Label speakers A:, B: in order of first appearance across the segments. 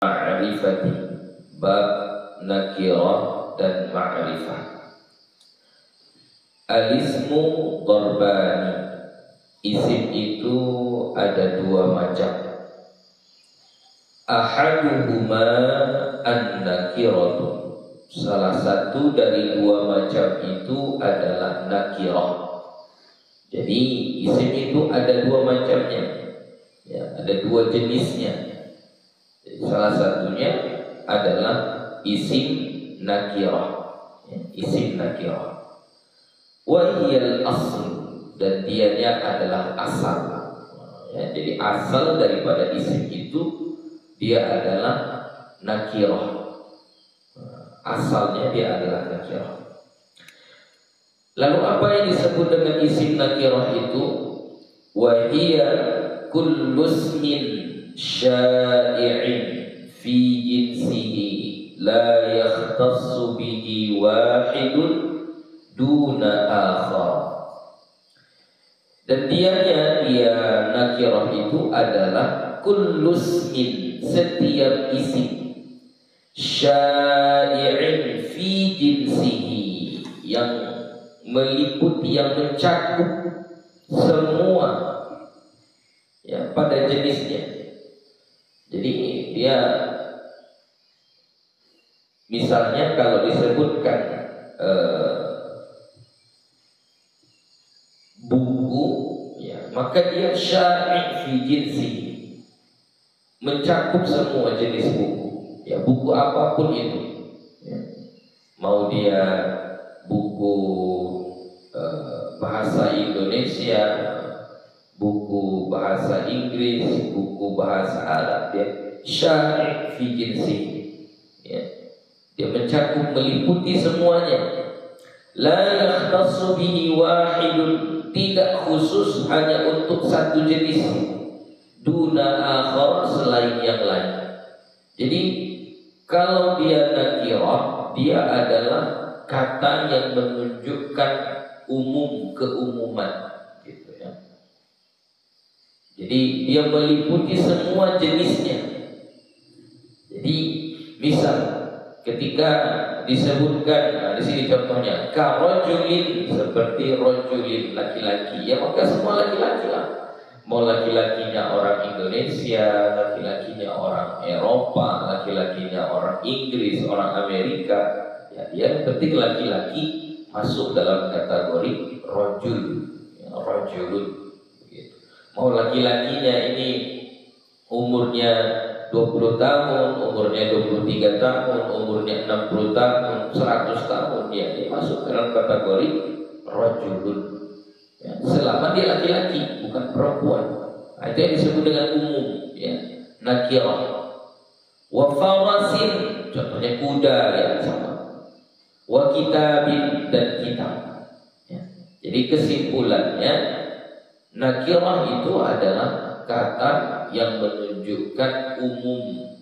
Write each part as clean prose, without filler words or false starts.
A: Ma'rifati, bab nakirah dan ma'rifah. Al-ismu darbani, isim itu ada dua macam. Ahaduhuma an-nakiratu, salah satu dari dua macam itu adalah nakirah. Jadi isim itu ada dua macamnya, ya, ada dua jenisnya. Jadi, salah satunya adalah isim nakirah, ya, isim nakirah. Wahiyal asl, dan dianya adalah asal. Ya, jadi asal daripada isim itu dia adalah nakirah. Asalnya dia adalah nakirah. Lalu apa yang disebut dengan isim nakirah itu? Wahiya kullu ismin syai'in fi jinsihi la yakhtassu bihi wahidun duna akhar. Dan dia nakirah itu adalah kullu ismin, setiap isim, syai'in fi jinsihi, yang meliputi, yang mencakup semua, ya, pada jenisnya. Jadi dia misalnya kalau disebutkan buku, ya, maka dia syai' fi jinsi, mencakup semua jenis buku, ya, buku apapun itu, ya. Mau dia buku bahasa Indonesia, buku bahasa Inggris, buku bahasa Arab, dia syai' fi jinsi, ya. Dia mencakup, meliputi semuanya. La yakhtassu bihi wahidun, tidak khusus hanya untuk satu jenis, duna akhar, selain yang lain. Jadi kalau dia nakirah, dia adalah kata yang menunjukkan umum, keumuman, gitu ya. Jadi dia meliputi semua jenisnya. Jadi misal ketika disebutkan, nah, di sini contohnya karojulin, seperti rojulin, laki-laki, ya maka semua laki-laki lah. Mau laki-lakinya orang Indonesia, laki-lakinya orang Eropa, laki-lakinya orang Inggris, orang Amerika, ya, yang penting laki-laki masuk dalam kategori rojul, ya, rojulun, gitu. Mau laki-lakinya ini umurnya 20 tahun, umurnya 23 tahun, umurnya 60 tahun, 100 tahun, ya, dia masuk dalam kategori rojulun, ya, selama dia laki-laki, bukan perempuan. Nah, itu yang disebut dengan umum, ya, nakirah. Wa farasin, contohnya kuda, ya, sama. Wa kitabin, dan kitab, ya. Jadi kesimpulannya, nakirah itu adalah kata yang menunjukkan umum,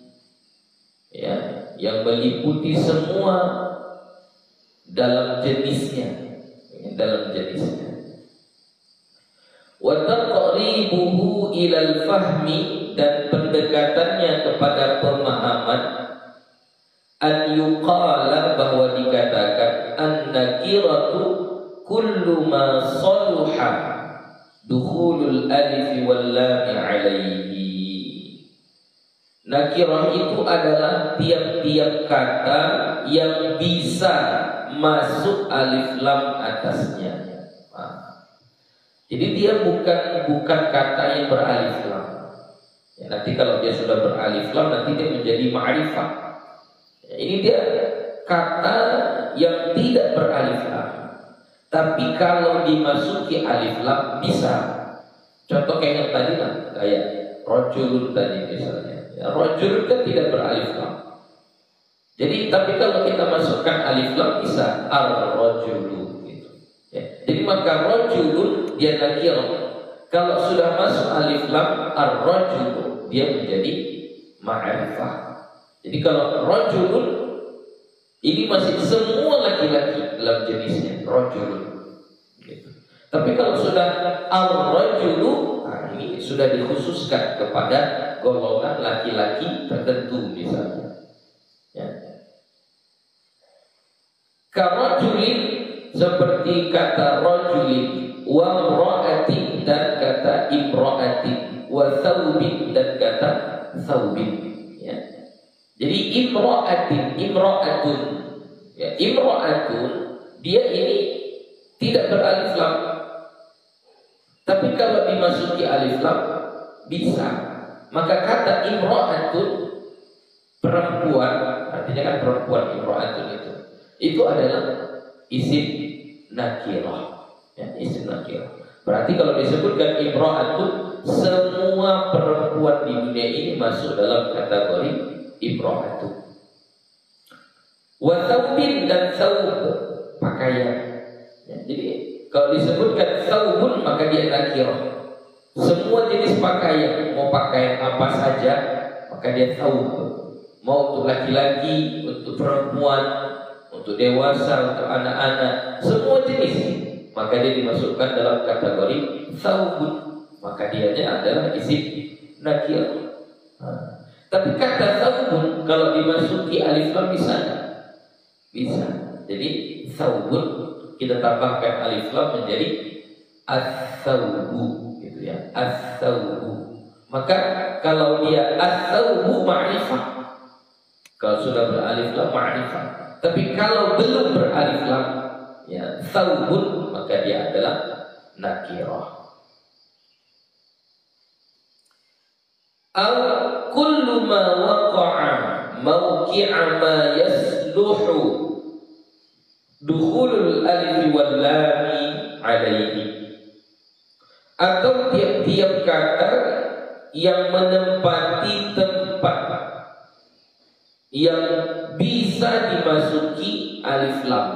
A: ya, yang meliputi semua dalam jenisnya, ya, dalam jenisnya. Wa taqribuhu ilal fahmi, dan pendekatannya kepada pemahaman. An yuqala, bahwa dikatakan an-nakiratu kullu ma saluha dukhulul alif wal lam alaihi. Nakirah itu adalah tiap-tiap kata yang bisa masuk alif lam atasnya. Jadi dia bukan kata yang beralif lam. Ya, nanti kalau dia sudah beralif lam, nanti dia menjadi ma'rifah. Ya, ini dia kata yang tidak beralif lam. Tapi kalau dimasuki alif lam bisa. Contoh kayak yang tadi lah, kayak rojulun tadi misalnya. Ya, rojul kan tidak beralif lam. Jadi tapi kalau kita masukkan alif lam bisa ar-rojulu, gitu. Ya, jadi maka rojulun dia nakirah. Kalau sudah masuk alif lam ar-rojulu, dia menjadi ma'rifah. Jadi kalau rojulun ini masih semua laki-laki dalam jenisnya, rojulun, gitu. Tapi kalau sudah al-rajulu, nah ini sudah dikhususkan kepada golongan laki-laki tertentu misalnya. Ya. Karajulin seperti kata rajulin, wa imra'atin dan kata imra'atin, wa thawbin dan kata thawbin. Ya. Jadi imra'atun, ya, imra'atun dia ini tidak beralif lam. Tapi kalau dimasuki alif lam bisa. Maka kata imra'atun perempuan, artinya kan perempuan imra'atun itu adalah isim nakirah. Ya, isim nakirah. Berarti kalau disebutkan imra'atun, semua perempuan di dunia ini masuk dalam kategori imra'atun. Wa thawbin dan thawb pakaian. Ya, jadi kalau disebutkan thawbun maka dia nakirah. Semua jenis pakaian, mau pakaian apa saja maka dia thawb. Mau untuk laki-laki, untuk perempuan, untuk dewasa, untuk anak-anak, semua jenis maka dia dimasukkan dalam kategori thawbun. Maka dianya adalah isim nakirah. Tapi kata thawbun kalau dimasuki alif lam bisa nggak? Bisa. Jadi thawbun kita tambahkan alif lam menjadi as-thawbu, gitu ya, as-thawbu. Maka kalau dia as-thawbu ma'rifah, kalau sudah beralif lam ma'rifah. Tapi kalau belum beralif lam, ya, thawbun, maka dia adalah nakirah. Aw kullu ma waqa'a mawqi'a ma yasluhu dukhulul alif wal lam alaihi, atau tiap-tiap kata yang menempati tempat yang bisa dimasuki alif lam.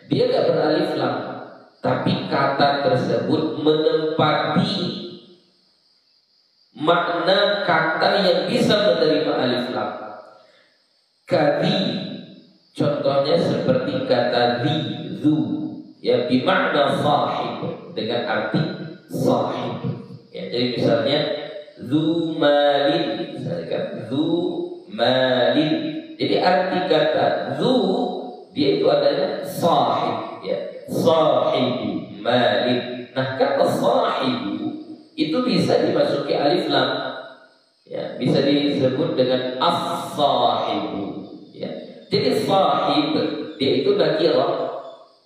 A: Dia tidak beralif lam, tapi kata tersebut menempati makna kata yang bisa menerima alif lam. Kadhi, contohnya seperti kata zu, ya, bimakna sahib, dengan arti sahib. Ya, jadi misalnya zu malin, misalnya kan zu malin. Jadi arti kata zu dia itu adalah sahib, ya, sahibu malin. Nah, kata sahibu itu bisa dimasuki alif lam, ya, bisa disebut dengan as-sahibu, ya. Jadi sahib dia itu nakirah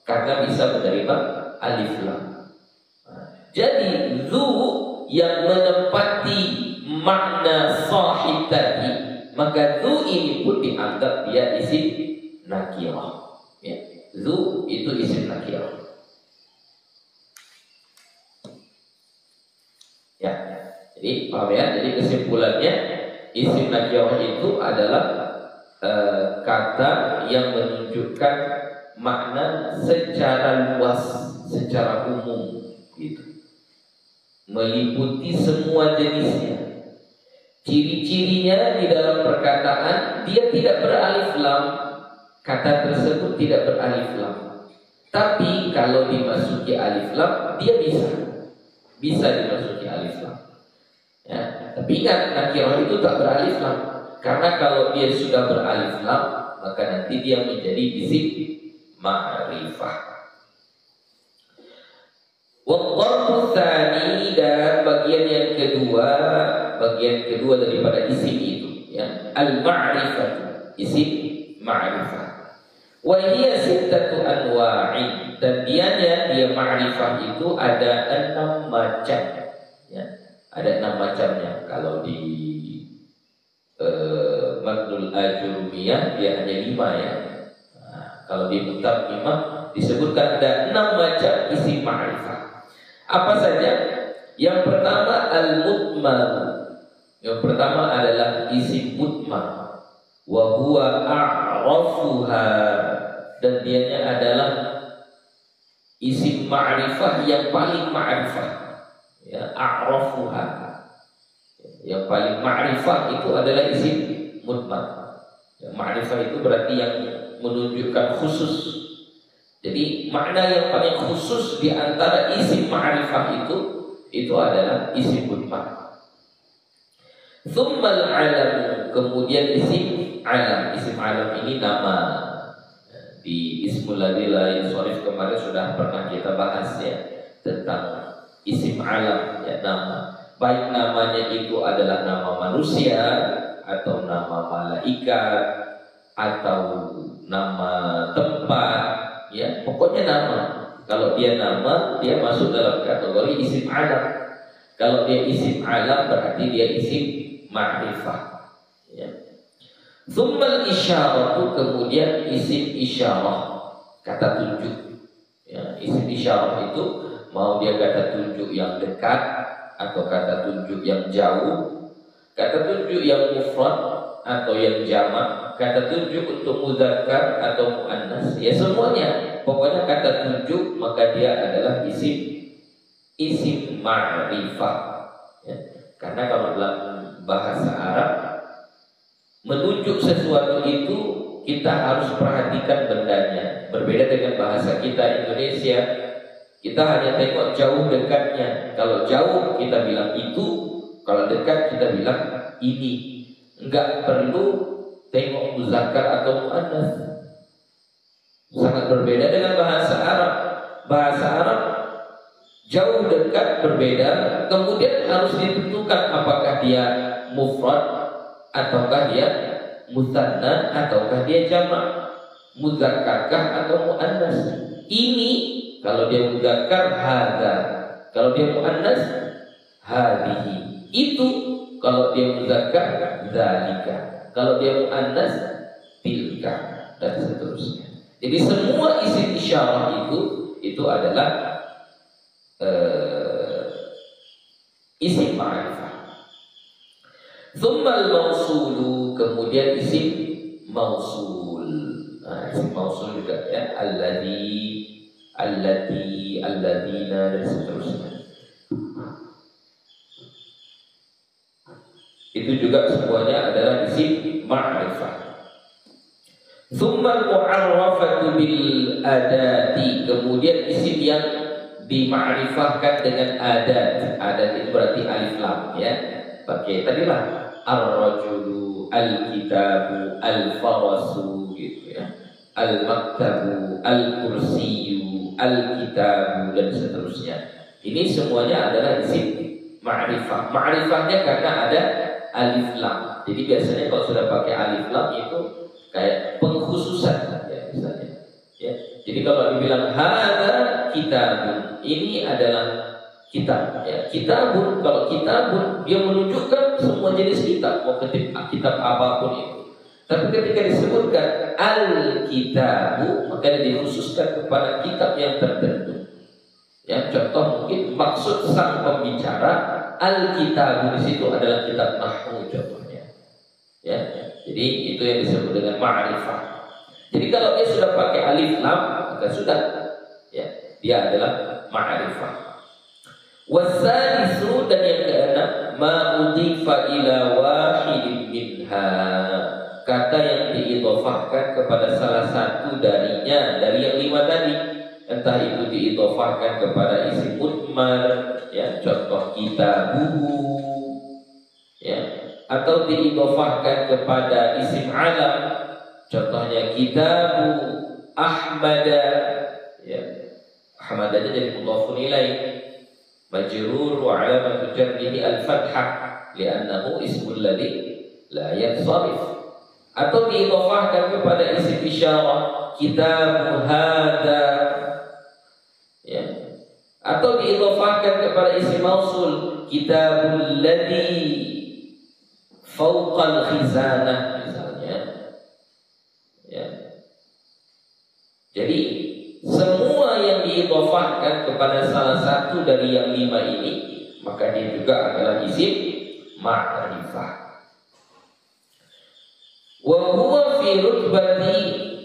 A: karena bisa menerima alif lam. Jadi zu yang menempati makna sahib tadi, maka zu ini pun dianggap dia isim nakirah. Ya. Zu itu isim nakirah. Ya. Jadi paham ya? Jadi kesimpulannya isim nakirah itu adalah kata yang menunjukkan makna secara luas, secara umum, gitu. Meliputi semua jenisnya. Ciri-cirinya di dalam perkataan dia tidak beralif lam, kata tersebut tidak beralif lam. Tapi kalau dimasuki alif lam dia bisa dimasuki alif lam. Ya, tapi ingat nakirah itu tak beralif lam, karena kalau dia sudah beralif lam maka nanti dia menjadi isim ma'rifah. Wadharbu tsani, dan bagian yang kedua daripada isim itu, ya, al-ma'rifah, isim ma'rifah. Wa hiya sittatu anwa'in, dan dia ma'rifah itu ada 6 macam, ya. Ada 6 macamnya. Kalau di Madnul Ajurumiyah dia hanya 5, ya. Nah, kalau di Mutammimah disebutkan ada 6 macam isim ma'rifah. Apa saja? Yang pertama al-mudmar. Yang pertama adalah isim mudmar. Wa huwa a'rafuha, dan dianya adalah isim ma'rifah yang paling ma'rifah. Ya, a'rafuha. Yang paling ma'rifah itu adalah isim mudmar. Ya, ma'rifah itu berarti yang menunjukkan khusus. Jadi makna yang paling khusus di antara isim ma'rifah itu adalah isim mudmar. Tsummal alam, kemudian isim alam. Isim alam ini nama. Di Ismul Ladzi La Yansharif kemarin sudah pernah kita bahas ya tentang isim alam ya, nama. Baik namanya itu adalah nama manusia atau nama malaikat atau nama tempat ya, pokoknya nama. Kalau dia nama, dia masuk dalam kategori isim alam. Kalau dia isim alam berarti dia isim ma'rifah ya. Tsummal isyaratu, kemudian isim isyarah, kata tunjuk ya. Isim isyarah itu mau dia kata tunjuk yang dekat atau kata tunjuk yang jauh, kata tunjuk yang mufrad atau yang jamak, kata tunjuk untuk mudzakkar atau muannas ya, semuanya pokoknya kata tunjuk maka dia adalah isim ma'rifah ya. Karena kalau dalam bahasa Arab menunjuk sesuatu itu kita harus perhatikan bendanya. Berbeda dengan bahasa kita Indonesia, kita hanya tengok jauh dekatnya. Kalau jauh kita bilang itu, kalau dekat kita bilang ini. Enggak perlu tengok muzakkar atau muannas. Sangat berbeda dengan bahasa Arab. Bahasa Arab jauh dekat berbeda, kemudian harus ditentukan apakah dia mufrad ataukah dia musanna ataukah dia jamak, muzakkarkah atau muannas. Ini kalau dia muzakkar hadza, kalau dia muannas hadhihi. Itu kalau dia muzakkar dzalika, kalau dia muannas tilka, dan seterusnya. Jadi semua isim isyarah itu adalah isim ma'rifah. Tsummal mausulu, kemudian isim mausul. Nah, isim mausul juga ya, alladzi, allati, alladzina, dan seterusnya. Itu juga semuanya adalah isim ma'rifah. Tsummal mu'arrafatu bil adati, kemudian isim yang dima'rifahkan dengan adat. Adat itu berarti alif lam ya. Pakai tadilah ar-rajulu, al-kitabu, al-farasu gitu ya. Al-maktabu, al-kursiyu, al-kitabu, dan seterusnya. Ini semuanya adalah isim ma'rifah. Ma'rifahnya karena ada alif lam. Jadi biasanya kalau sudah pakai alif lam itu kayak pengkhususan ya misalnya. Ya. Jadi kalau dibilang hadza kitabun, ini adalah kitab ya. Kitabun, kalau kitabun dia menunjukkan semua jenis kitab, mau kitab apapun itu. Tapi ketika disebutkan al-kitabu, maka dikhususkan kepada kitab yang tertentu. Ya, contoh mungkin maksud sang pembicara al-kitabu di situ adalah kitab nahwu contohnya. Ya, jadi itu yang disebut dengan ma'rifah. Jadi kalau dia sudah pakai alif lam, maka sudah ya, dia adalah ma'rifah. Wasalisu, dan yang keenam ma udhifa ila wahidin minha, kata yang diidhofahkan kepada salah satu darinya dari yang 5 tadi, entah itu diidhofahkan kepada isim mudmar ya, contoh kitabuhu ya, atau diidhofahkan kepada isim alam, contohnya kitabu ahmada ya, ahmadanya jadi mudhafun ilaih, majrur wa alamatu jarrihi al-fathah li'annahu ismul ladzi la yansharif, atau diidhofahkan kepada isim isyarah kitabu hadza ya, atau diidhofahkan kepada isim mausul kitabul ladzi fawqal khizanah misalnya ya. Jadi semua yang diidhofahkan kepada salah satu dari yang 5 ini, maka dia juga adalah isim ma'rifah. Wa huwa fi rutbati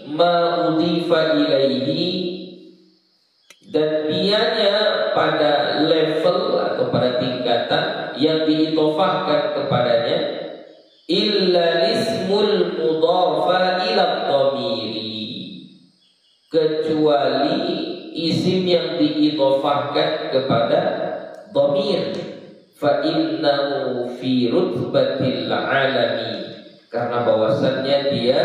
A: ma udhifa ilaihi, dan dianya pada level atau pada tingkatan yang diidhofahkan kepadanya illa ismul mudhafa ila dhamiri, kecuali isim yang diidhofahkan kepada dhamir. fa innahu fi rutbatil alami, karena bahwasannya dia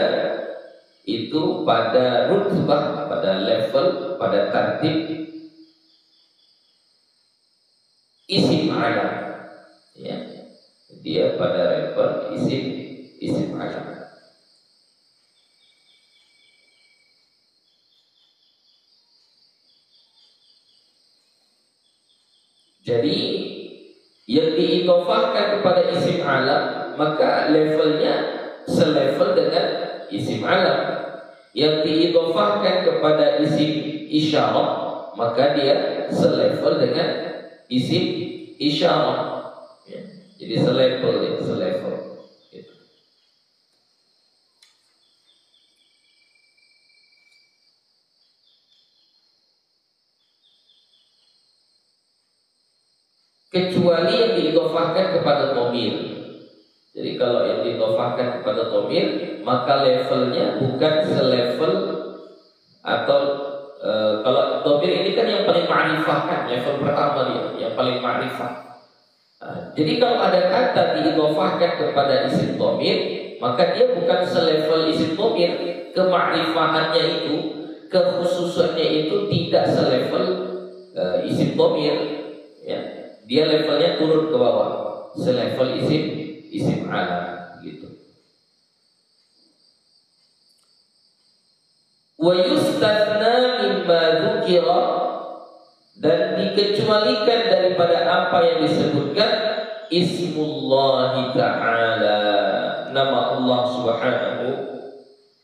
A: itu pada rutbah, pada level, pada tartib isim alam, ya, dia pada level isim alam. Jadi yang diidhofahkan kepada isim alam maka levelnya selevel dengan isim alam. Yang diidhofahkan kepada isim isyarat maka dia selevel dengan isim isyarat, ya. Jadi selevel, ya, selevel gitu. Kecuali yang diidhofahkan kepada dhamir. Jadi kalau yang diidhofahkan kepada dhamir maka levelnya bukan selevel, atau kalau dhamir ini kan yang paling ma'rifah, kan level pertama dia, yang paling ma'rifah. Jadi kalau ada kata diidhofahkan kepada isim dhamir maka dia bukan selevel isim dhamir, kema'rifahannya itu, kekhususannya itu tidak selevel isim dhamir, ya. Dia levelnya turun ke bawah, selevel isim alam gitu. Wa yustatna mimma dzukira, dan dikecualikan daripada apa yang disebutkan ismullahi ta'ala, nama Allah subhanahu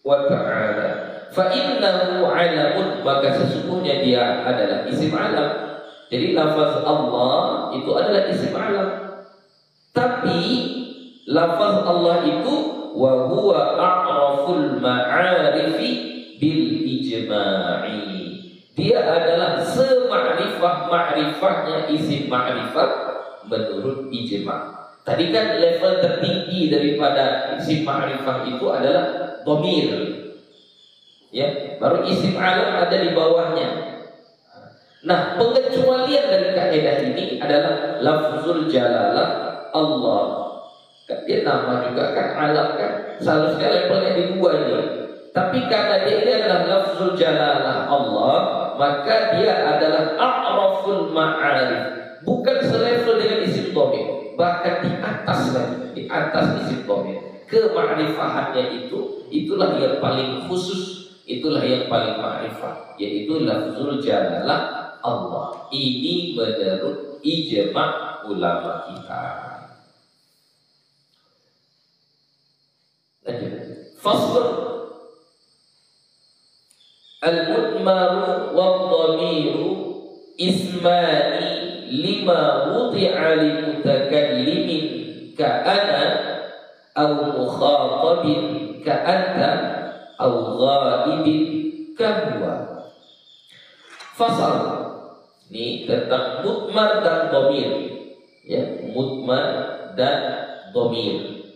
A: wa ta'ala. Fa innahu alamun, maka sesungguhnya dia adalah isim alam. Jadi lafaz Allah itu adalah isim alam. Tapi lafaz Allah itu wa huwa a'raful ma'arifi bil ijma'i. Dia adalah sema'rifah-ma'rifahnya isim ma'rifah menurut ijma'. Tadi kan level tertinggi daripada isim ma'rifah itu adalah dhamir, ya, baru isim alam ada di bawahnya. Nah, pengecualian dari kaidah ini adalah lafzul jalalah Allah. Dia nama juga kan alam kan, seharusnya levelnya di dua ini. Tapi karena dia ini adalah lafzul jalalah Allah, maka dia adalah a'raful ma'arif, bukan selevel dengan isim dhamir, bahkan di atas lagi, di atas isim dhamir. Kema'rifahannya itu, itulah yang paling khusus, itulah yang paling ma'rifah, yaitu lafzul jalalah Allah. Ini menurut ijma' ulama kita. Lanjut. Fasl al-mudmaru wad-dhamiru ismani lima wudi'a li mutakallimin ka'ana aw mukhatabin ka'anta aw ghaibin kahwa. Fasal ini tentang mudmar dan dhamir, ya, mudmar dan dhamir.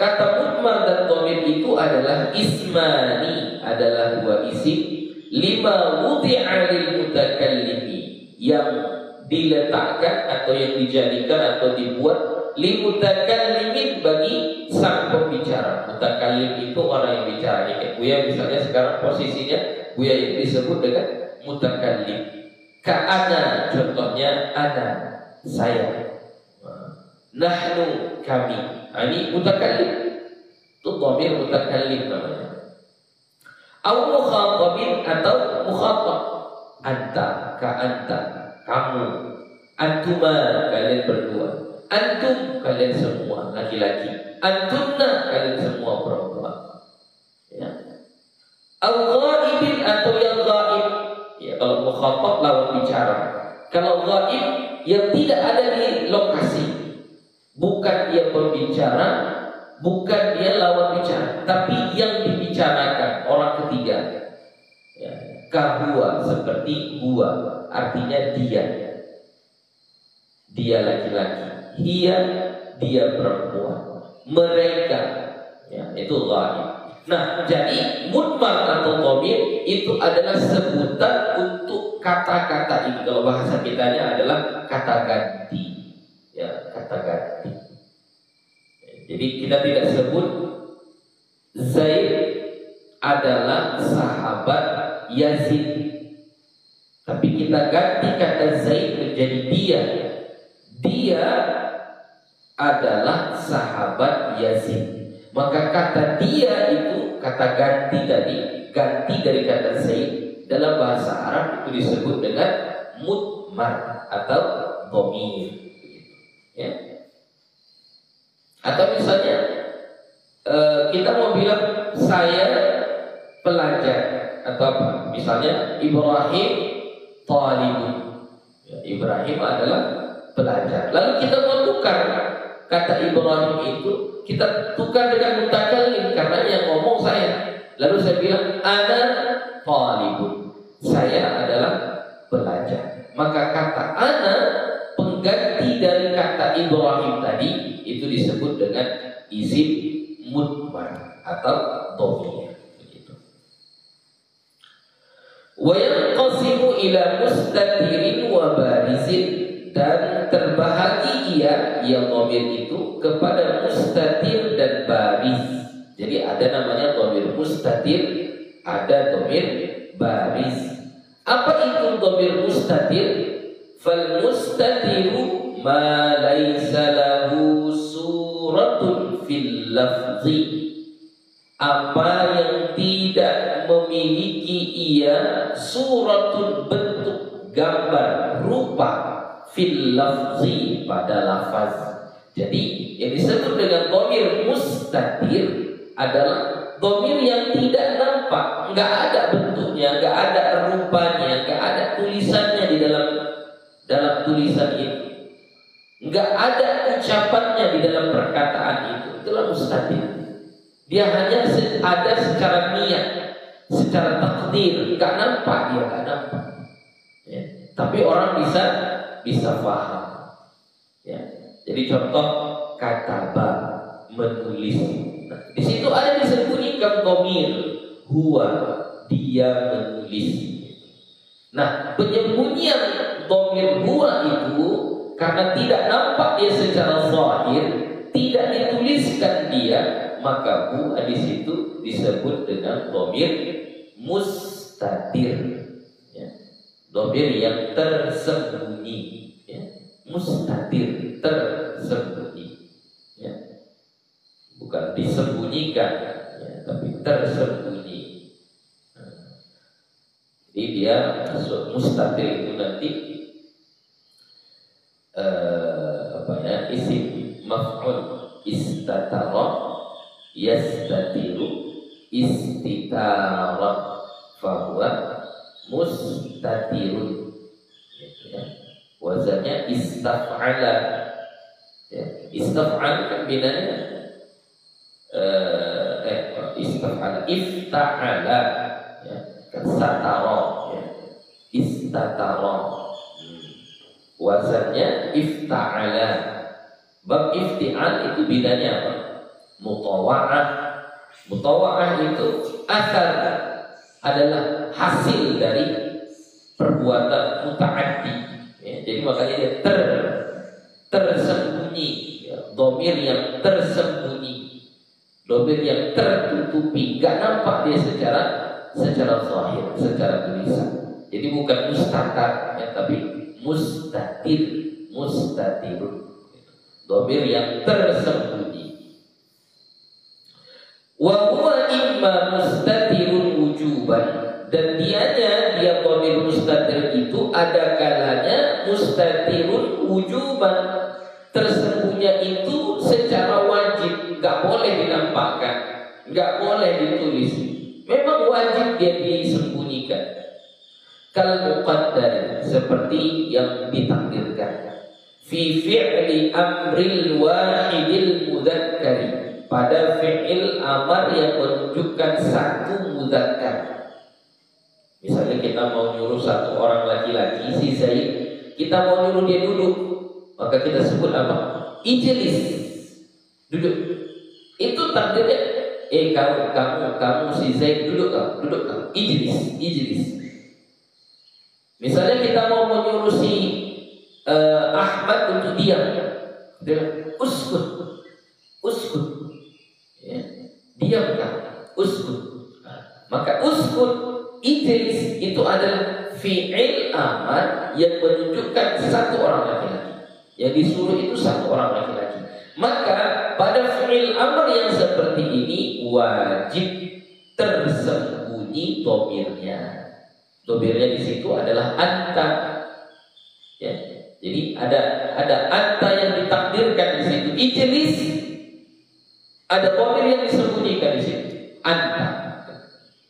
A: Kata mudmar dan dhamir itu adalah ismani, adalah dua isim, lima wudi'a lil mutakallimi, yang diletakkan atau yang dijadikan atau dibuat li mutakallimin, bagi sang pembicara. Mutakallim itu orang yang bicara. Kayak Buya misalnya sekarang posisinya Buya itu disebut dengan mutakallim. Ka'ana, contohnya ana, saya. Nahnu, kami. Ini mutakallim. Itu dhamir mutakallim namanya. Au mukhatabin, atau mukhatab. Anta, ka'anta, kamu. Antuma, kalian berdua. Antum, kalian semua laki-laki. Antunna, kalian semua perempuan. Ya. Au ghaibin, atau yang ghaib. Ya, kalau mukhatab lawan bicara. Kalau ghaib yang tidak ada di lokasi, bukan dia pembicara, bukan dia lawan bicara, tapi yang dibicarakan orang ketiga. Ya. Kahua, seperti huwa, artinya dia. Dia laki-laki. Hiya, dia perempuan. Mereka, ya, itu ghaib. Nah, jadi mudmar atau dhamir itu adalah sebutan untuk kata-kata ini. Kalau bahasa kitanya adalah kata ganti. Ya, ya kata ganti. Jadi kita tidak sebut Zaid adalah sahabat Yazid, tapi kita ganti kata Zaid menjadi dia. Dia adalah sahabat Yazid. Maka kata dia itu kata ganti tadi, ganti dari kata Zaid. Dalam bahasa Arab itu disebut dengan mudmar atau dhamir. Ya. Atau misalnya kita mau bilang saya pelajar atau apa? Misalnya Ibrahim talibun. Ya, Ibrahim adalah pelajar. Lalu kita mau tukar kata Ibrahim itu, kita tukar dengan mutakallim karena yang ngomong saya. Lalu saya bilang ana talibun. Saya adalah pelajar. Maka kata ana pengganti dari kata Ibrahim tadi itu disebut dengan isim mudmar atau dhamir. Begitu. Wa yanqasimu ila mustatirin wa barizin, dan terbahagi ia dhamir itu kepada mustatir dan bariz. Jadi ada namanya dhamir mustatir, ada dhamir bariz. Apa itu dhamir mustatir? Fal mustatiru ma laisa lahu suratun fil lafzi. Apa yang tidak memiliki ia suratun, bentuk, gambar, rupa, fil lafzi, pada lafaz. Jadi yang disebut dengan dhamir mustatir adalah dhamir yang tidak nampak, nggak ada bentuknya, nggak ada rupanya, nggak ada tulisannya di dalam tulisan itu, nggak ada ucapannya di dalam perkataan itu. Itulah mustatir. Dia hanya ada secara niat, secara takdir, nggak nampak, dia nggak nampak. Ya. Tapi orang bisa paham. Ya. Jadi contoh kataba, menulis. Nah, di situ ada disembunyikan dhamir huwa, dia menulis. Nah, penyembunyian dhamir huwa itu karena tidak nampak dia secara zahir, tidak dituliskan dia, maka huwa di situ disebut dengan dhamir mustatir. Ya. Dhamir yang tersembunyi. Ya. Mustatir, tersembunyi. Ya. Bukan disembunyikan, ya, tapi tersembunyi. Jadi dia mustatir itu nanti isim maf'ul istatara yastatiru istitara fahuwa mustatirun. Gitu ya. Wazannya istaf'ala. Ya. Istaf'al kan binanya istaf'ala, ifta'ala, ya. Satara, ya. Istatara. Wazannya ifta'ala. Bab ifti'al itu bidanya apa? Mutawa'ah. Mutawa'ah itu asal adalah hasil dari perbuatan muta'addi. Ya, jadi makanya dia tersembunyi, ya. Dhamir yang tersembunyi, dhamir yang tertutupi, gak nampak dia secara zahir, secara tulisan. Jadi bukan mustatar, ya, tapi mustatirun, dhamir yang tersembunyi. Wa huwa imma mustatirun wujuban, dan dia dhamir mustatir itu ada kalanya mustatirun wujuban, tersembunyi itu secara wajib, gak boleh dinampakkan, gak boleh ditulis. Memang wajib dia disembunyikan. Kal muqaddar, seperti yang ditakdirkan. Fi fi'li amril wahidil mudzakkari, pada fi'il amar yang menunjukkan satu mudzakkar. Misalnya kita mau nyuruh satu orang laki-laki, si Zaid, kita mau nyuruh dia duduk, maka kita sebut apa? Ijlis, duduk. Itu takdirnya. Kamu si Zaid, duduk kamu, ijlis. Misalnya kita mau menyuruh si Ahmad untuk diam, Uskut, uskut, ya, diamkan, uskut. Maka uskut, ijlis itu adalah fi'il amar yang menunjukkan satu orang laki-laki. Yang disuruh itu satu orang laki-laki. Maka pada fi'il amar yang seperti ini wajib tersembunyi domirnya. Domirnya di situ adalah anta. Ya. Jadi ada anta yang ditakdirkan di situ. Ijlis, ada domir yang disembunyikan di situ. Anta.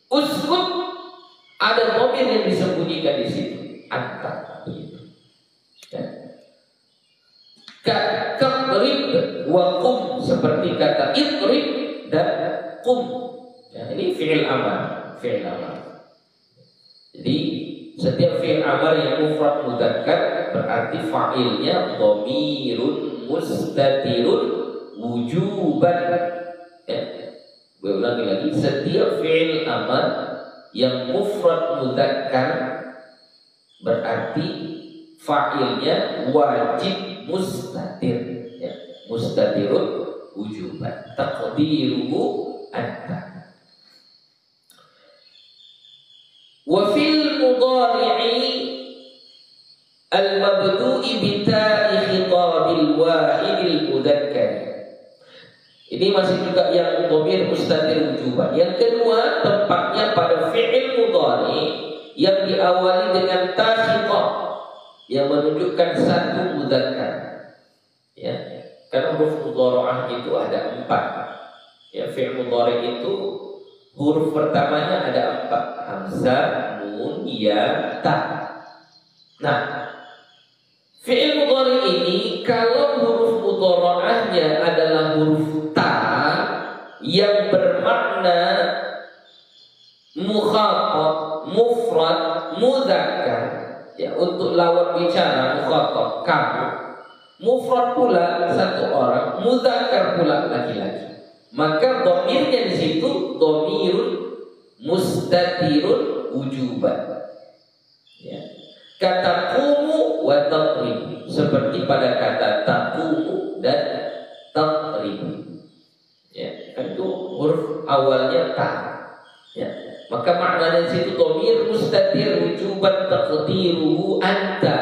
A: Uskut, ada domir yang disembunyikan di situ. Anta. Begitu. Ya. Ka'rib wa qum, seperti kata iqrib dan qum. Ya, ini fi'il amar, fi'il amar. Jadi setiap fi'il amar yang mufrad mudzakkar berarti fa'ilnya dhamirun mustatirun wujuban. Ya. Gue ulangi lagi, setiap fi'il amar yang mufrad mudzakkar berarti fa'ilnya wajib mustatir, ya. Mustatirun wujuban, taqdiruhu anta. Wa fil mudhari'i al-mabdu'i bi ta'i khitabil wahidil mudzakkar. Ini masih juga yang dhamir mustatir wujuban. Yang kedua, tempatnya pada fi'il mudhari yang diawali dengan ta khitab yang menunjukkan satu mudzakkar. Ya, karena huruf mudhara'ah itu ada 4. Ya, fi'il mudhari itu huruf pertamanya ada 4, hamzah, nun, ya, ta. Nah, fi'il mudhari ini kalau huruf mudhara'ahnya adalah huruf ta yang bermakna mukhatab, mufrad, mudzakkar, ya, untuk lawan bicara mukhatab kamu, mufrad pula satu orang, mudzakkar pula laki-laki, maka dhamirnya di situ dhamirun mustatirun wujuban. Ya. Kata qumu wa taqribu, seperti pada kata taqumu dan taqribu. Ya, kan itu huruf awalnya ta. Ya. Maka maknanya di situ dhamir mustatir wujuban taqdiruhu anta.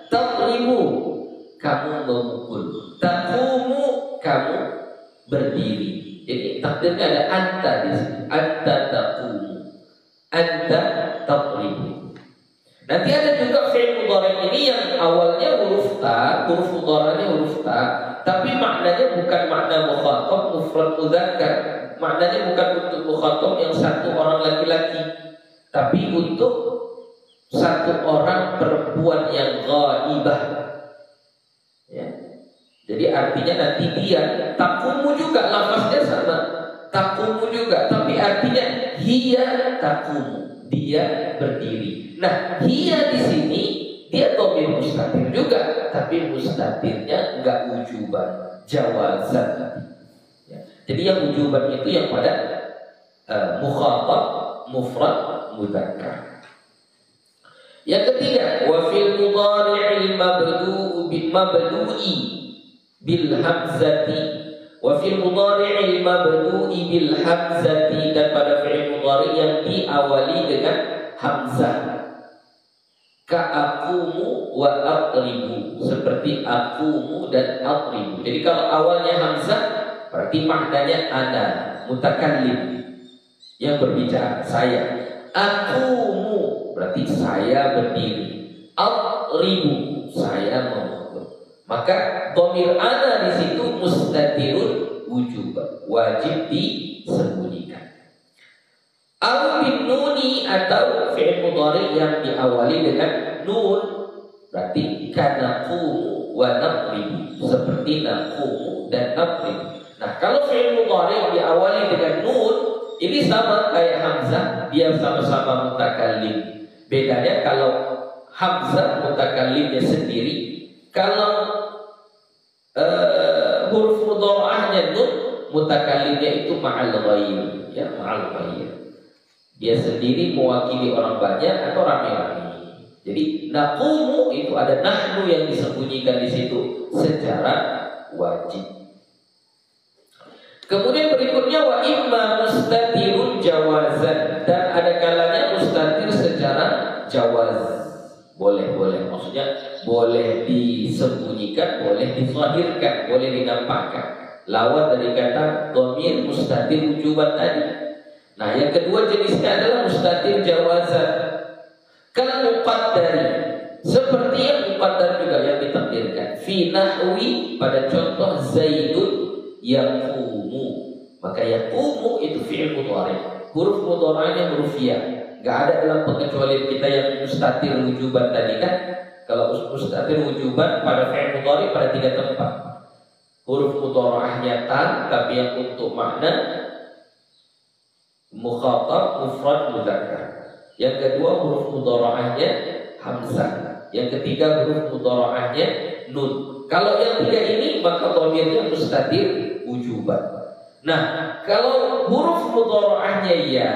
A: Taqribu, kamu memukul. Taqumu, kamu berdiri. Jadi takdirnya ada anta di sini. Anta taqumu. Anta taqribu. Nanti ada juga fi'il mudhari ini yang awalnya huruf ta, huruf mudhari'nya huruf ta, tapi maknanya bukan makna mukhatab mufrad mudzakkar. Maknanya bukan untuk mukhatab yang satu orang laki-laki, tapi untuk satu orang perempuan yang ghaibah. Ya. Jadi artinya nanti dia taqumu juga, lafaznya sama, taqumu juga, tapi artinya hiya taqumu, dia berdiri. Nah, hiya di sini dia dhamir mustatir juga, tapi mustatirnya enggak wujuban, jawazan. Ya. Jadi yang wujuban itu yang pada mukhatab, mufrad, mudzakkar. Yang ketiga, wa fil mudhari'il mabdu'i bil hamzati, wa fil mudhari'il mabdu'i bil hamzati, dan pada fi'il mudhari yang diawali dengan hamzah. Ka'aqumu wa aqribu, seperti aqumu dan aqribu. Jadi kalau awalnya hamzah berarti maknanya ana, mutakallim, yang berbicara, saya. Aqumu berarti saya berdiri. Aqribu, saya memukul. Maka dhamir ana di situ mustatirun wujuban, wajib disembunyikan. Al-bin nuni, atau fi'il mudhari yang diawali dengan nun, berarti kanaqumu wa naqribu, seperti naqumu dan naqribu. Nah, kalau fi'il mudhari yang diawali dengan nun, ini sama kayak hamzah, dia sama-sama mutakallim. Bedanya kalau hamzah mutakallimnya sendiri, kalau huruf mudhara'ahnya nun, mutakallimnya itu ma'al ghair, ya, ma'al ghair. Dia sendiri mewakili orang banyak atau rame-rame. Jadi naqumu itu ada nahnu yang disembunyikan di situ secara wajib. Kemudian berikutnya wa imma mustatirun jawazan, dan ada kalanya mustatir secara jawaz. Boleh, maksudnya boleh disembunyikan, boleh dizahirkan, boleh dinampakkan. Lawan dari kata dhamir mustatir wujuban tadi. Nah, yang kedua jenisnya adalah mustatir jawazan. Kal muqaddari, seperti yang muqaddar juga yang ditakdirkan. Fi nahwi, pada contoh Zaidun yaqumu. Maka yaqumu itu fi'il mudhari. Huruf mudhari'nya huruf ya. Enggak ada dalam pengecualian kita yang mustatir wujuban tadi kan. Kalau mustatir wujuban pada fi'il mudhari pada 3 tempat. Huruf mudhari'ahnya ta, tapi yang untuk makna mukhatab mufrad mudzakkar. Yang kedua huruf mudhari'ahnya hamzah. Yang ketiga huruf mudhari'ahnya nun. Kalau yang 3 ini maka dhamirnya mustatir wujuban. Nah, kalau huruf mudhari'ahnya ya,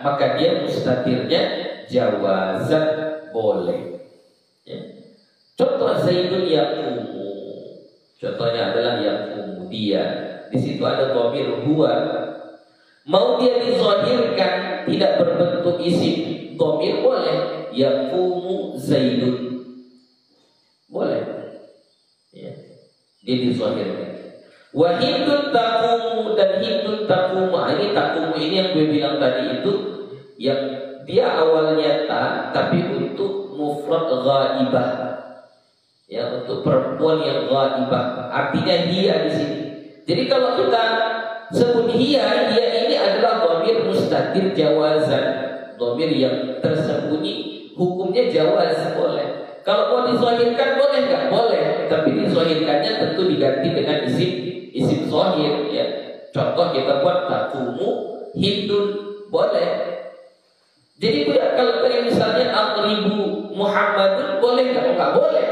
A: maka dia mustatirnya jawazan, boleh. Ya. Contoh Zaidun yaqumu. Contohnya adalah yaqumu, dia. Di situ ada dhamir huwa. Mau dia dizahirkan tidak berbentuk isim dhamir boleh. Yaqumu Zaidun. Boleh. Ya. Dia dizahirkan. Wa hindun taqumu, dan hindun taqumu. Ini taqumu ini yang gue bilang tadi itu yang dia awalnya ta tapi untuk mufrad ghaibah. Ya, untuk perempuan yang ghaibah. Artinya hiya di sini. Jadi kalau kita sebut hiya ini adalah dhamir mustatir jawazan. Dhamir yang tersembunyi hukumnya jawaz, boleh. Kalau mau dizahirkan boleh enggak? Boleh, tapi dizahirkannya tentu diganti dengan isim zahir ya. Contoh kita buat taqumu hindun, boleh. Jadi kalau tadi misalnya aqribu Muhammadun, boleh enggak? Enggak boleh.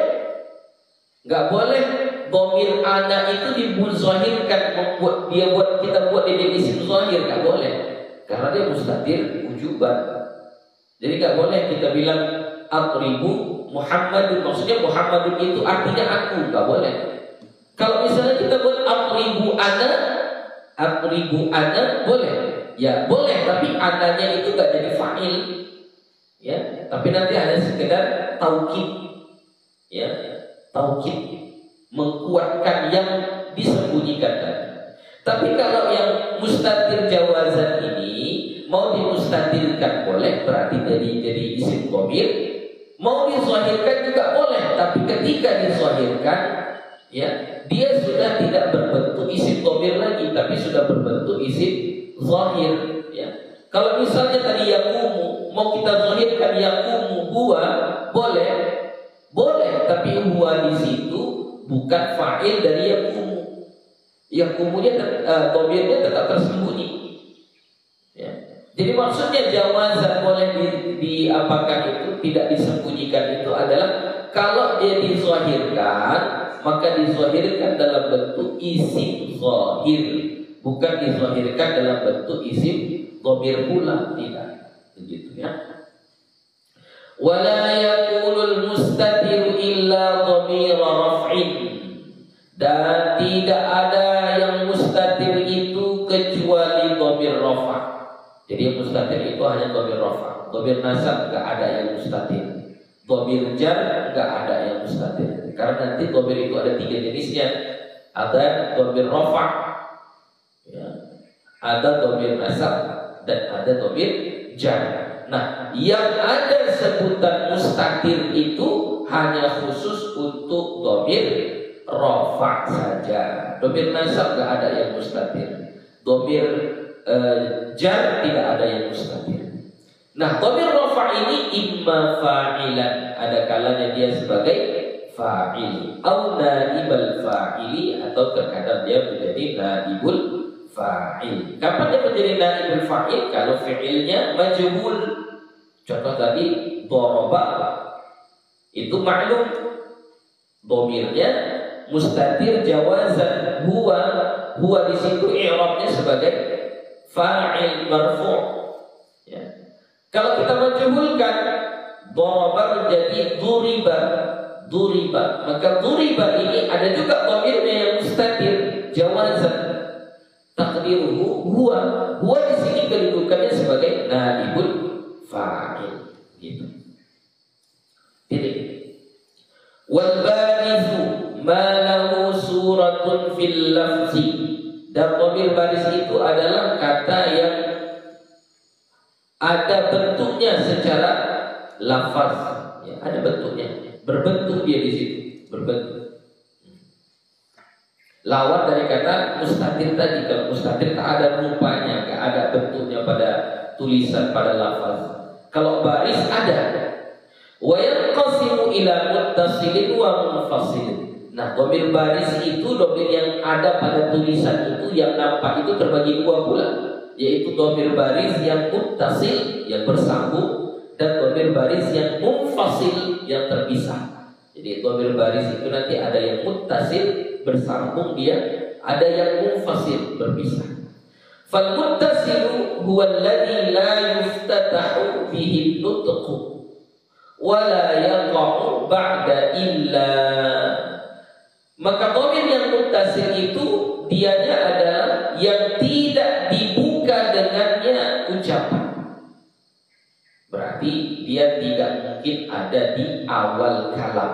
A: Enggak boleh dhamir ana itu dizahirkan, membuat kita buat dia isim zahir, enggak boleh. Karena dia mustatir wujuban. Jadi enggak boleh kita bilang aqribu Muhammadun, maksudnya Muhammadun itu artinya aku, enggak boleh. Kalau misalnya kita buat aqribu ana boleh. Ya, boleh, tapi ananya itu enggak jadi fa'il. Ya, tapi nanti hanya sekedar taukid. Ya, taukid menguatkan yang disembunyikan tadi. Tapi kalau yang mustatir jawazan ini mau dimustatirkan boleh, berarti jadi isim dhamir. Mau dizahirkan juga boleh, tapi ketika dizahirkan ya, dia sudah tidak berbentuk isim dhamir lagi, tapi sudah berbentuk isim zahir ya. Kalau misalnya tadi yaqumu mau kita zahirkan yaqumu huwa, boleh, tapi huwa di situ bukan fa'il dari yaqumu. Yaqumunya dhamirnya tetap tersembunyi. Ya. Jadi maksudnya jawazan boleh diapakan itu, tidak disembunyikan itu adalah kalau dia dizahirkan, maka dizahirkan dalam bentuk isim zahir, bukan dizahirkan dalam bentuk isim dhamir pula, tidak. Begitu ya. Wala yaqulul mustatir illa dhamir raf'in, dan tidak ada yang mustatir itu kecuali dhamir rafa'. Jadi yang mustatir itu hanya dhamir rafa'. Dhamir nasab enggak ada yang mustatir. Dhamir jar enggak ada yang mustatir. Karena nanti dhamir itu ada 3 jenisnya. Ada dhamir rafa', ya, ada dhamir nasab, dan ada dhamir jar. Nah, yang ada sebutan mustatir itu hanya khusus untuk dhamir rafa' saja. Dhamir nasab enggak ada yang mustatir. Dhamir jar tidak ada yang mustatir. Nah, dhamir rafa' ini imma fa'ilan, ada kalanya dia sebagai fa'il, atau naibal fa'ili, atau terkadang dia menjadi naibul fa'il. Kapan dia menjadi naibul fa'il? Kalau fi'ilnya majhul. Contoh tadi daraba, itu maklum dhamirnya mustatir jawazan, huwa di situ i'rabnya sebagai fa'il marfu'. Ya. Kalau kita majhulkan, daraba menjadi duriba. duriba. Maka duriba ini ada juga dhamirnya yang mustatir, jawazan. Takdiruhu huwa. Huwa di sini kedudukannya sebagai naibul fa'il. Gitu. Titik. Wal barizu ma lahu suratun fil lafzi. Dan dhamir baris itu adalah kata yang ada bentuknya secara lafaz, ya, ada bentuknya, berbentuk dia di situ, berbentuk. Lawan dari kata mustatir tadi, kalau mustatir tak ada rupanya, tak ada bentuknya pada tulisan, pada lafaz. Kalau baris ada. Wa yanqasimu ila muttasilin wa munfasilin. Nah, dhamir baris itu dhamir yang ada pada tulisan itu yang nampak itu terbagi dua pula, yaitu dhamir baris yang muttasil yang bersambung dan dhamir baris yang munfasil yang terpisah. Jadi dhamir baris itu nanti ada yang muttasil bersambung dia, ada yang munfasil berpisah. Fal muttasilu huwa alladhi la yuftatahu bihi nutqu wa la yaqa'u ba'da illa. Maka dhamir yang muttasil itu dianya adalah yang tidak dibuka dengannya ucapan. Berarti dia tidak mungkin ada di awal kalam.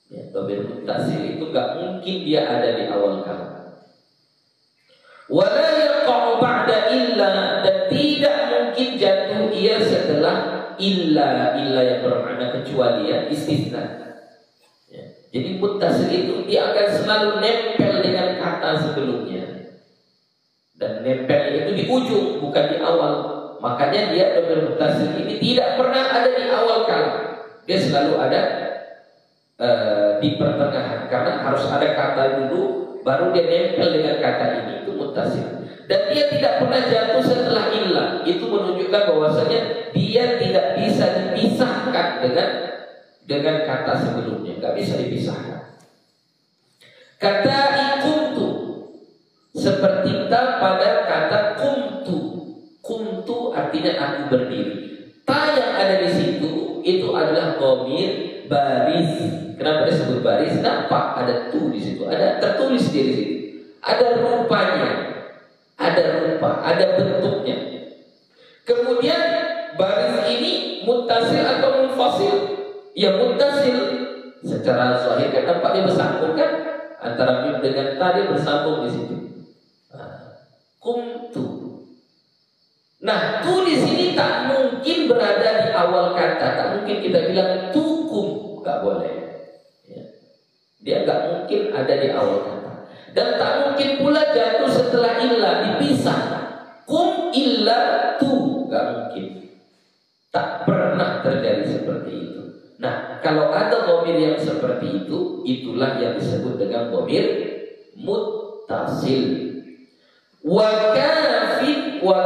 A: Ya, dhamir muttasil itu gak mungkin dia ada di awal kalam. Wa la yaqa'u ba'da illa, dan tidak mungkin jatuh ia setelah illa yang bermakna kecuali, ya, istisna. Jadi muttasil itu dia akan selalu nempel dengan kata sebelumnya. Dan nempel itu di ujung, bukan di awal. Makanya dia dhamir muttasil ini tidak pernah ada di awal kalam. Dia selalu ada di pertengahan, karena harus ada kata dulu baru dia nempel dengan kata ini, itu muttasil. Dan dia tidak pernah jatuh setelah illa. Itu menunjukkan bahwasanya dia tidak bisa dipisahkan dengan kata sebelumnya, nggak bisa dipisahkan. Kata ikumtu seperti ta pada kata kumtu. Kumtu artinya aku berdiri. Ta yang ada di situ itu adalah dhamir baris. Kenapa disebut baris? Nampak ada tu di situ, ada tertulis di situ, ada rupanya, ada rupa, ada bentuknya. Kemudian baris ini muttasil atau munfasil? Ya muttasil, secara zahir kan nampaknya bersambung kan, antara mim dengan ta dia bersambung di situ. Kumtu. Nah, tu di sini tak mungkin berada di awal kata, tak mungkin kita bilang tukum, nggak boleh. Ya. Dia nggak mungkin ada di awal kata, dan tak mungkin pula jatuh setelah illa, dipisah. Kum illa tu, nggak mungkin. Tak pernah terjadi seperti itu. Nah, kalau ada dhamir yang seperti itu, itulah yang disebut dengan dhamir muttasil. Wa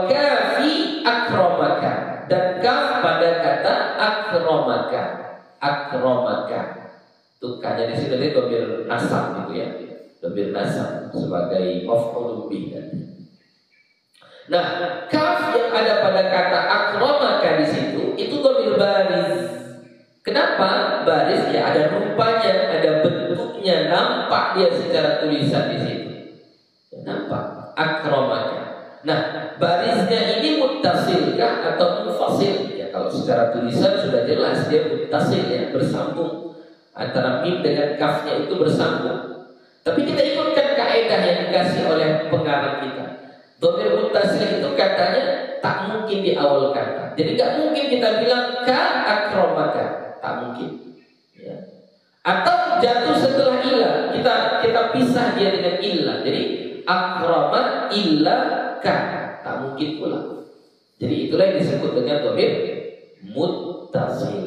A: kafi akramaka, dan kaf pada kata akramaka. Akramaka. Tuh kanya di sini ada dhamir nasab gitu ya. Dhamir nasab sebagai maf'ulun bih. Nah, kaf yang ada pada kata akramaka di situ itu dhamir baris. Kenapa baris? Ya ada rupanya, ada bentuknya, nampak dia secara tulisan di situ. Ya, nampak akramaka. Nah, barisnya ini muttasilkah atau munfasil? Ya kalau secara tulisan sudah jelas dia muttasil, ya, bersambung. Antara mim dengan kafnya itu bersambung. Tapi kita ikutkan kaidah yang dikasih oleh pengarang kita. Dhamir muttasil itu katanya tak mungkin di awal kata. Jadi gak mungkin kita bilang ka akramaka. Tak mungkin, ya. Atau jatuh setelah ilah, kita pisah dia dengan ilah. Jadi akrama illa ka, tak mungkin pula. Jadi itulah yang disebut dengan dhamir muttasil.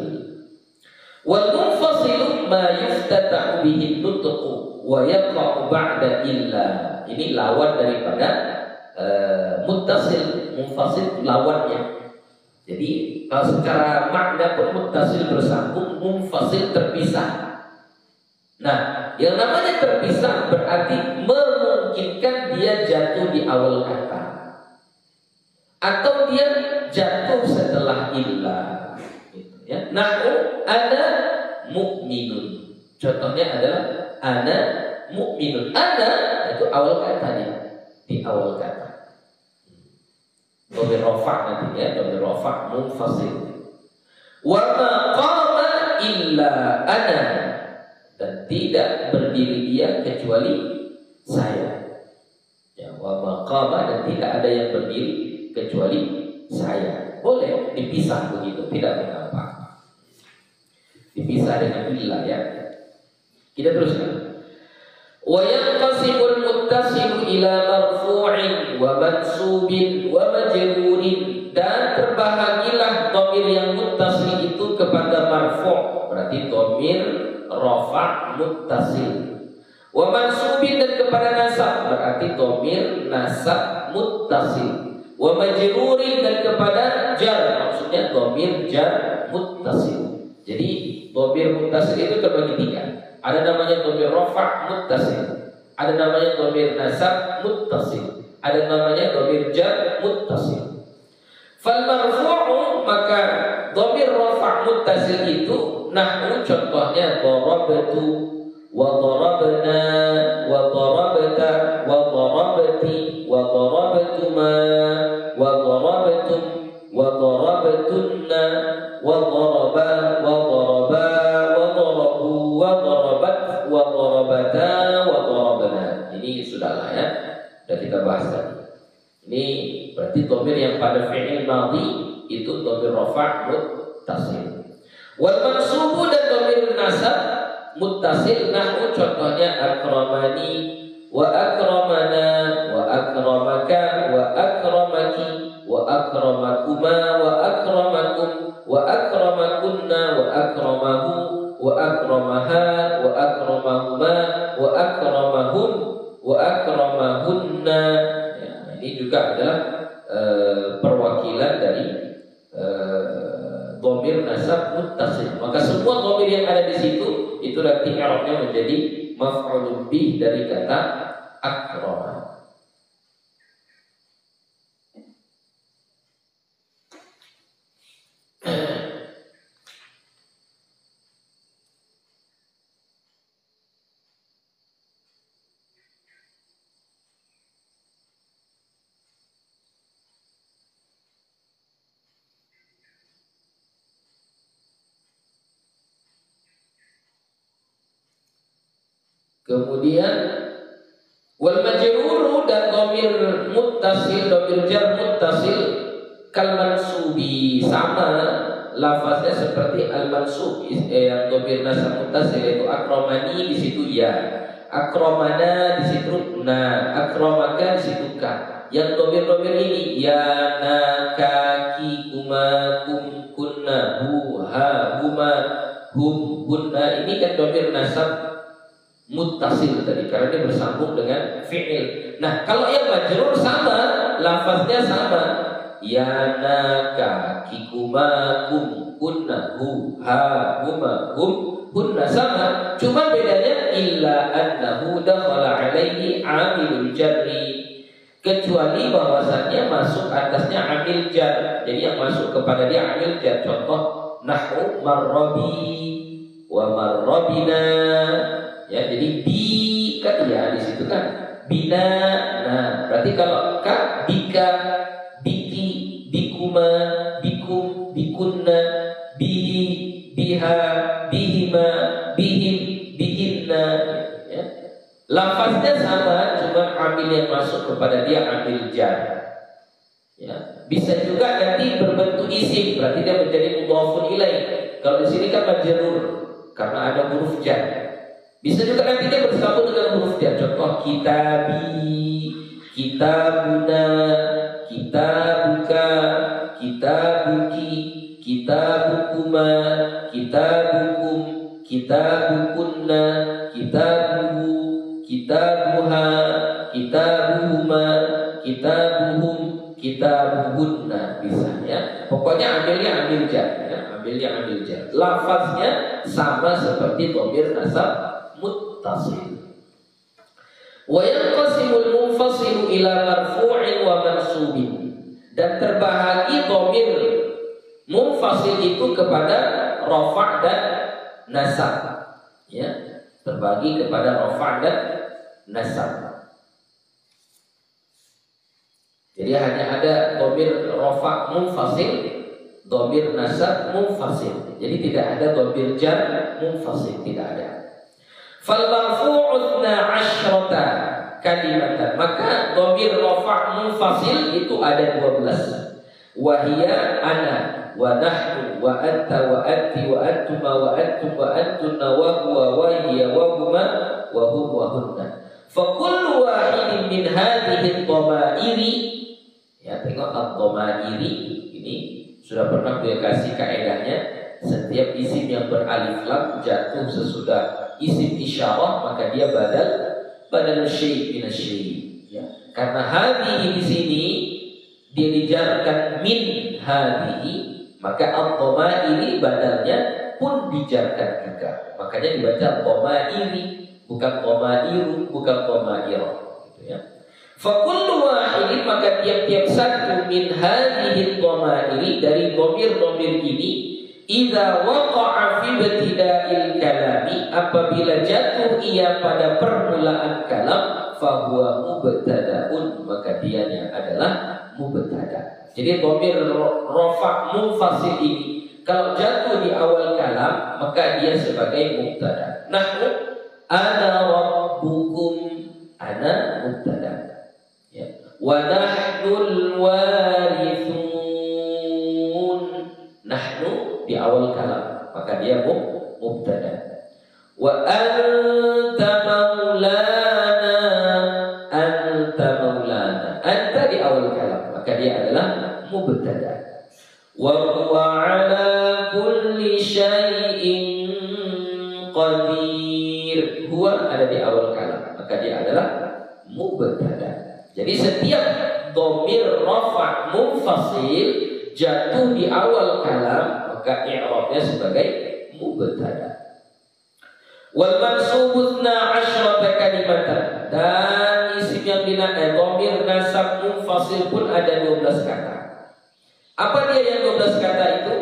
A: Wal munfasilu ma yuftata'u bihi nutqu wa yaqa'u ba'da illa. Ini lawan daripada muttasil. Munfasil lawannya. Jadi kalau secara makna pun muttasil bersambung, munfasil terpisah. Nah, yang namanya terpisah berarti memungkinkan dia jatuh di awal kata, atau dia jatuh setelah illa. Ya. Nahu ana mu'minun. Contohnya adalah ana mu'minun. Ana itu awal katanya, di awal kata. Dhamir rafa' nantinya, dhamir rafa' munfasil. Wa ma qama illa ana, dan tidak berdiri dia kecuali saya. Ya, wa ma qama, dan tidak ada yang berdiri kecuali saya. Boleh dipisah begitu, tidak mengapa. Dipisah dengan illa ya. Kita teruskan. Wa yanqasimul muttasilu ila marfu'in wa mansubin wa majrurin, dan terbahagilah dhamir yang muttasil itu kepada marfu', berarti dhamir rafa' muttasil. Wa mansubin, dan kepada nasab, berarti dhamir nasab muttasil. Wa majrurin, dan kepada jar, maksudnya dhamir jar muttasil. Jadi dhamir muttasil itu terbagi tiga. Ada namanya dhamir rafa' muttasil, ada namanya dhamir nasab muttasil, ada namanya dhamir jar muttasil. Fal marfu'u, maka dhamir rafa' muttasil itu nahwu, contohnya darabtu wa darabna wa darabta wa darabti wa darabtuma wa darabtum wa darabtunna wa daraba wa daraba wa darabu wa darabat wa darabata wa darabna. Ini sudahlah ya, sudah kita bahas tadi. Ini berarti dhamir yang pada fi'il madhi itu dhamir rafa' muttasil. Wal mansubu, dan dhamir nasab muttasil nahwu, contohnya akramani wa akramana wa akramaka wa akramaki wa akramakuma wa akramakum wa akramakunna wa akramahu wa akramaha wa akramahuma wa akramahun wa akramahunna. Ya, ini juga adalah perwakilan dari dhamir nasab muttasil. Maka semua dhamir yang ada di situ itu nanti i'rabnya menjadi maf'ulun bih dari kata akrama. Kemudian wal majruru, dan dhamir muttasil, dhamir jar muttasil kal mansubi, sama lafaznya seperti al mansub yang dhamir nasab muttasil, yaitu akramani di situ ya, akramana di situ na, akramaka di situ ka. Yang dhamir-dhamir ini ya, na, ka, ki, kuma, kum, kunna, hu, ha, huma, hum, hunna, ini kan dhamir nasab muttasil tadi karena dia bersambung dengan fi'il. Nah, kalau yang majrur sama, lafaznya sama. Ya, na, ka, ki, kuma, kum, kunna, hu, ha, huma, hum, hunna, sama. Cuma bedanya illa annahu dakhala alaihi amilul jarri, kecuali bahwasannya masuk atasnya amil jar. Jadi yang masuk kepada dia amil jar. Contoh nahwu marrabi wa marrabina. Ya, jadi bi kan ya di situ kan bina. Nah, berarti kalau ka, bika, biki, bikuma, bikum, bikunna, bihi, biha, bihima, bihim, bihinna. Ya. Lafaznya sama, cuma amil yang masuk kepada dia amil jar. Ya. Bisa juga nanti berbentuk isim, berarti dia menjadi mudhafun ilaih. Kalau di sini kan majrur karena ada huruf jar. Bisa juga nanti dia bersambung dengan huruf jar. Contoh kitabi, kitabuna, kitabuka, kitabuki, kitabukuma, kitabukum, kitabukunna, kitabuhu, kitabuha, kitabuhuma, kitabuhum, kitabuhunna. Bisa ya. Pokoknya ambilnya ambil jar ya. Ambilnya ambil jar. Lafaznya sama seperti dhamir nasab muttasil. Wa yanqasimul munfasilu ila marfu'in wa mansubin, dan terbahagi dhamir munfasil itu kepada rafa' dan nasab. Ya, terbagi kepada rafa' dan nasab. Jadi hanya ada dhamir rafa' munfasil, dhamir nasab munfasil. Jadi tidak ada dhamir jar munfasil, tidak ada. Fal marfu'u 12 kalimatan. Maka dhamir rafa' munfasil itu ada 12. Wahia ana wa nahnu wa anta wa anti wa antuma wa antum wa antuna wa huwa wa hiya wa huma wa hum wa hunna. Fa kullu wahidin min hadhihi ad-dhamairi, ya tengok ad-dhamairi ini sudah pernah saya kasih kaedahnya. Setiap isim yang beralif lam jatuh sesudah isim isyarah maka dia badal syai' min asy-syai', ya. Karena hadhihi di sini dia dijarkan min hadhihi, maka ad-dhamairi badalnya pun dijarkan juga. Makanya dibaca dhamairi, bukan dhamairu, bukan dhamairah, gitu ya. Fa kullu wahidin, maka tiap-tiap satu min hadhihi dhamairi dari dhamir-dhamir ini, idza waqa'a fi ibtida'il kalami, apabila jatuh ia pada permulaan kalam, fa huwa mubtada'un, maka dianya adalah mubtada. Jadi dhamir rafa' munfasil ini kalau jatuh di awal kalam maka dia sebagai mubtada. Nahnu ana rabbukum, ana mubtada, ya. Wa nahnul warithun, nahnu di awal kalam maka dia mubtada. Wa anta maulana, anta maulana, anta di awal kalam maka dia adalah mubtada. Wa huwa ala kulli syai'in qadir, huwa ada di awal kalam maka dia adalah mubtada. Jadi setiap dhamir rafa' munfasil jatuh di awal kalam maka i'rabnya sebagai mubtada. Wal mansubu 12 kalimatan, dan isim yang dinasab dhamir nasab munfasil pun ada 12 kata. Apa dia yang 12 kata itu?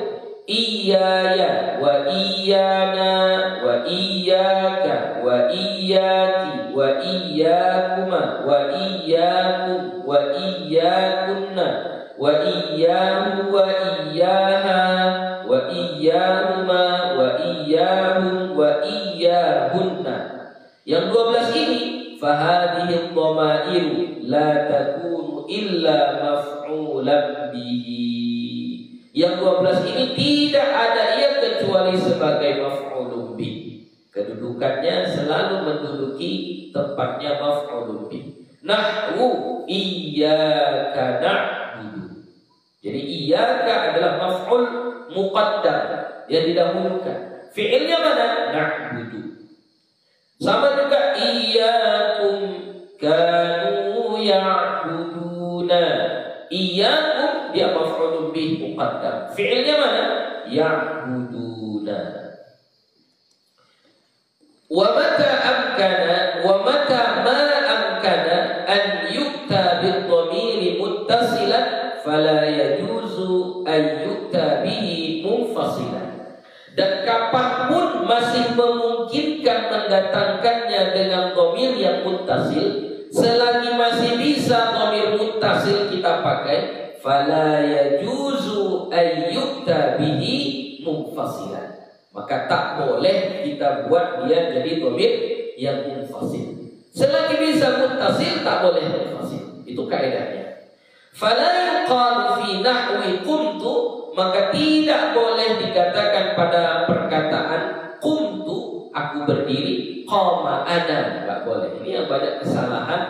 A: Iyaya wa iyana wa iyaka wa iyaki wa iyakuma wa iyakum wa iyakunna wa iyahu wa iyaha wa iyahuma wa iyahum wa iyahunna. Yang 12 ini fahadhihi dhamairu la takunu illa maf'ulan bihi. Yang 12 ini tidak ada ia kecuali sebagai maf'ulun bih. Kedudukannya selalu menduduki tempatnya maf'ulun bih. Nahwu iyyaka na'budu. Jadi iyyaka adalah maf'ul muqaddam yang didahulukan. Fi'ilnya mana? Na'budu. Sama juga iyyakum kanu ya'buduna. Iyyakum dia maf'ulun bih muqaddam. Fi'ilnya mana? Ya'buduna. Wa mata amkana wa mata ma amkana an yukta bil dhamiri muttasilan fala yajuzu an yukta bihi munfasilan. Dan kapanpun masih memungkinkan mendatangkannya dengan dhamir yang muttasil, selagi masih bisa dhamir muttasil kita pakai, fala yajuzu an yukta bihi munfasilan. Maka tak boleh kita buat dia jadi dhamir yang munfasil. Selagi bisa muttasil tak boleh munfasil. Itu kaidahnya. Fala yuqalu fi nahwi qumtu, maka tidak boleh dikatakan pada perkataan qumtu aku berdiri, qama ana, enggak boleh. Ini yang banyak kesalahan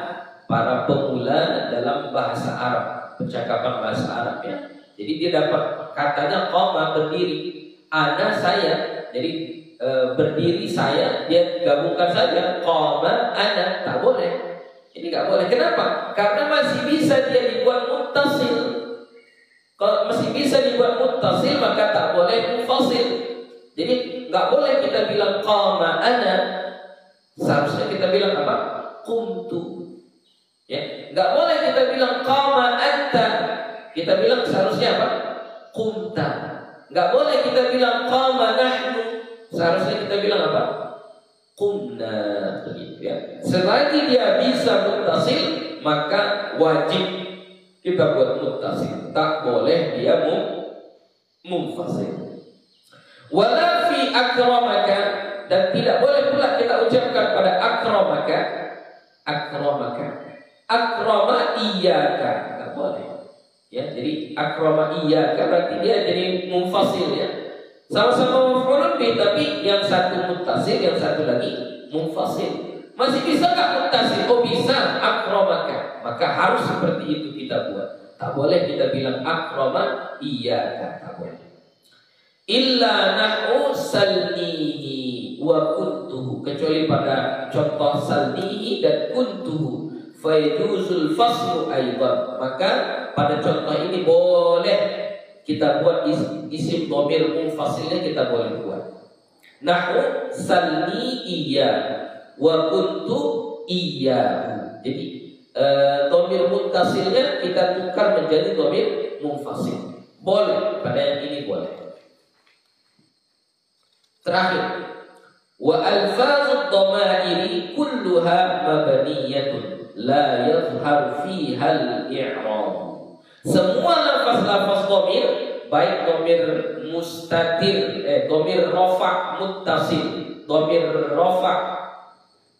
A: para pemula dalam bahasa Arab, percakapan bahasa Arab ya. Jadi dia dapat katanya qama berdiri, ana saya, jadi berdiri saya, dia gabungkan saja qama ana, tak boleh. Ini nggak boleh. Kenapa? Karena masih bisa dia dibuat muttasil. Kalau masih bisa dibuat muttasil maka tak boleh munfasil. Jadi nggak boleh kita bilang qama ana, seharusnya kita bilang apa? Qumtu. Ya, nggak boleh kita bilang qama anta, kita bilang seharusnya apa? Qumta. Nggak boleh kita bilang qama nahnu, seharusnya kita bilang apa? qumna, begitu ya. Selagi dia bisa muttasil, maka wajib kita buat muttasil, tak boleh dia munfasil. Wala fi akramaka, dan tidak boleh pula kita ucapkan pada akramaka, akrama iyyaka, tak boleh. Ya, jadi akrama iyyaka berarti dia jadi munfasil ya. Sama-sama maf'ulun bih, tapi yang satu muttasil, yang satu lagi munfasil. Masih bisa nggak muttasil? Oh bisa, akramaka. Maka harus seperti itu kita buat. Tak boleh kita bilang akrama iyyaka, tak boleh. Illa nahu salnihi wa kuntuhu, kecuali pada contoh salnihi dan kuntuhu, fayjuzul faslu aidan. Maka pada contoh ini boleh kita buat isim dhamir munfasilnya, kita boleh buat. Nahu salni iya wa kuntu iya. Jadi dhamir muttasilnya kita tukar menjadi dhamir munfasil. Boleh, pada yang ini boleh. Terakhir, wa alfazud dhamairi kulluha mabniyatun la yadhhar fiha al-i'rab. Semua lafaz-lafaz dhamir, baik dhamir mustatir, dhamir rafa' muttasil, dhamir rafa'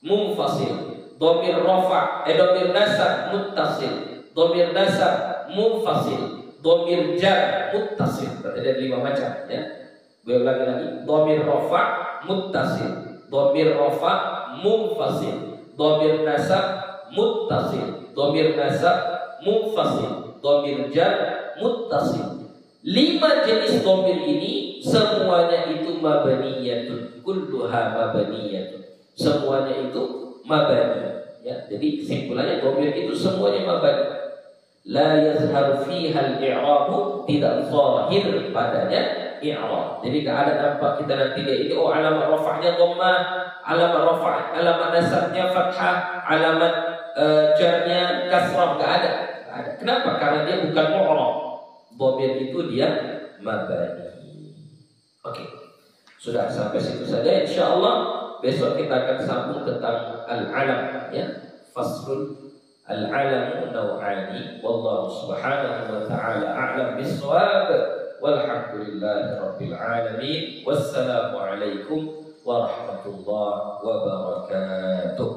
A: munfasil, dhamir rafa' dhamir nasab muttasil, dhamir nasab munfasil, dhamir jar muttasil. Berarti ada 5 macam ya. Gue ulangi lagi, dhamir rafa' muttasil, dhamir rafa' munfasil, dhamir nasab muttasil, dhamir nasab munfasil, dhamir jar muttasil. 5 jenis dhamir ini semuanya itu mabniyatun, kulluha mabniyatun. Semuanya itu mabani ya. Jadi kesimpulannya dhamir itu semuanya mabani. La yazhar fiha al-i'rab, tidak zahir padanya i'rab. Jadi enggak ada nampak kita nanti dia ini oh alamat rafa'nya dhammah, alamat rafa', alamat nasabnya fathah, alamat jarnya kasrah, enggak ada. Kenapa? Karena dia bukan mu'rab. Dhamir itu dia mabani. Oke. Sudah sampai situ saja insyaallah. Besok kita akan sambung tentang al-alam ya. Faslul al-alamu naw'ani. Wallahu subhanahu wa ta'ala a'lam bis-shawab. Walhamdulillahi rabbil alamin. Wassalamu alaikum warahmatullahi wabarakatuh.